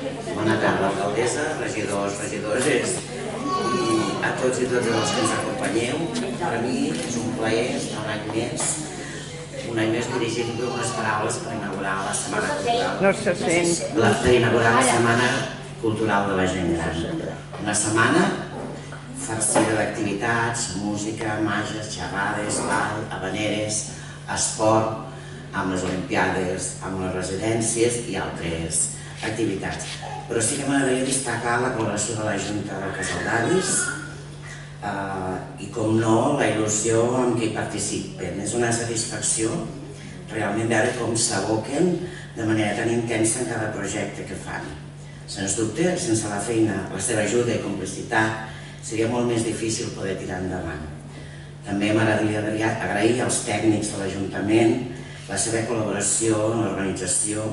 Bona tarda, alcaldessa, regidors, regidores i a tots i totes els que ens acompanyeu. Per a mi és un plaer estar un any més dirigint-me unes paraules per inaugurar la Setmana Cultural. No se sent. Per inaugurar la Setmana Cultural de la Gent Gran. Una setmana farcida d'activitats, música, màgies, xerrades, ball, habaneres, esport, amb les olimpiades, amb les residències i altres activitats. Però sí que m'agradaria destacar la col·laboració de la Junta del Casal d'Avis i, com no, la il·lusió amb què hi participen. És una satisfacció realment veure com s'aboquen de manera tan intensa en cada projecte que fan. Sens dubte, sense la feina, la seva ajuda i complicitat, seria molt més difícil poder tirar endavant. També m'agradaria agrair als tècnics de l'Ajuntament la seva col·laboració en l'organització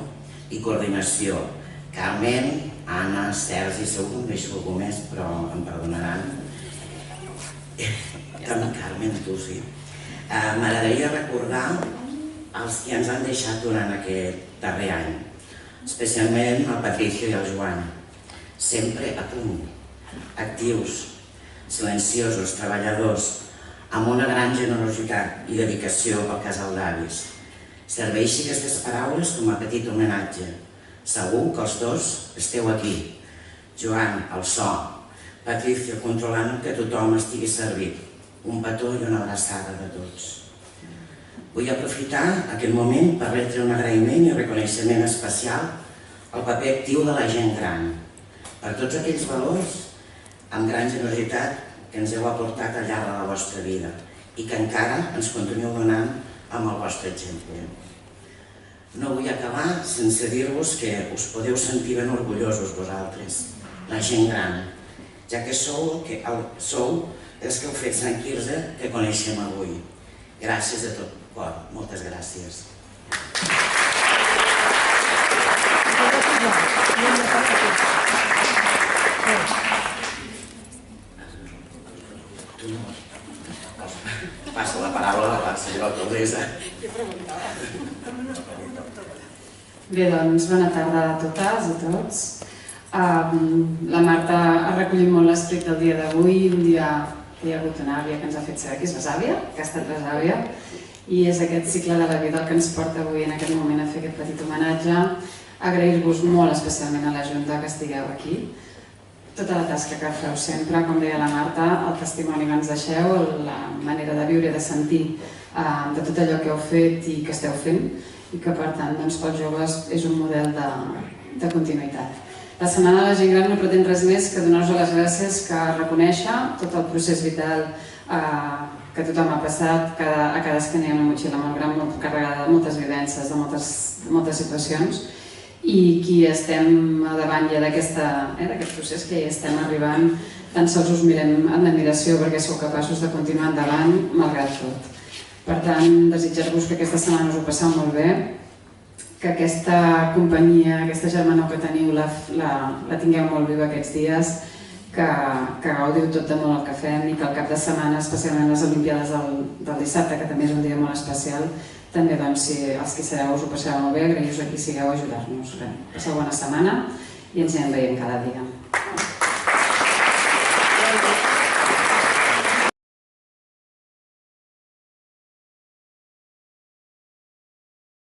i coordinació. Carmen, Anna, Sergi, segur que em deixo algú més, però em perdonaran. També Carmen, tu sí. M'agradaria recordar els que ens han deixat durant aquest darrer any, especialment el Patricio i el Joan, sempre a punt, actius, silenciosos, treballadors, amb una gran generositat i dedicació al Casal d'Avis. Serveixi aquestes paraules com a petit homenatge. Segur que els dos esteu aquí. Joan, el so. Patricio, controlant que tothom estigui servit. Un petó i una abraçada de tots. Vull aprofitar aquest moment per retre un agraïment i reconeixement especial al paper actiu de la gent gran, per tots aquells valors amb gran generositat que ens heu aportat al llarg de la vostra vida i que encara ens continueu donant amb el vostre exemple. No vull acabar sense dir-vos que us podeu sentir ben orgullosos vosaltres, la gent gran, ja que sou els que heu fet Sant Quirze que coneixem avui. Gràcies de tot cor, moltes gràcies. Passa la paraula a la senyora alcaldessa. Bé, doncs, bona tarda a totes i tots. La Marta ha recollit molt l'esperit del dia d'avui, un dia que hi ha hagut una àvia que ens ha fet saber que és besàvia, que ha estat besàvia, i és aquest cicle de la vida el que ens porta avui en aquest moment a fer aquest petit homenatge. Agrair-vos molt especialment a la Junta que estigueu aquí, tota la tasca que feu sempre, com deia la Marta, el testimoni que ens deixeu, la manera de viure i de sentir de tot allò que heu fet i que esteu fent, i que per tant pels joves és un model de continuïtat. La Setmana de la Gent Gran no pretén res més que donar-vos les gràcies, que reconèixer tot el procés vital que tothom ha passat, a cadascú hi ha una motxilla molt gran, molt carregada de moltes vivències, de moltes situacions, i qui estem a davant ja d'aquest procés, que ja estem arribant, tan sols us mirem amb admiració perquè sou capaços de continuar endavant malgrat tot. Per tant, desitjar-vos que aquesta setmana us ho passeu molt bé, que aquesta companyia, aquesta germanor que teniu la tingueu molt viva aquests dies, que gaudiu tot de molt el que fem i que el cap de setmana, especialment les Olimpiades del dissabte, que també és un dia molt especial, també, si els que sereu us ho passeu molt bé, agraïu-vos a qui sigueu a ajudar-nos. Passeu bona setmana i ens anem veient cada dia.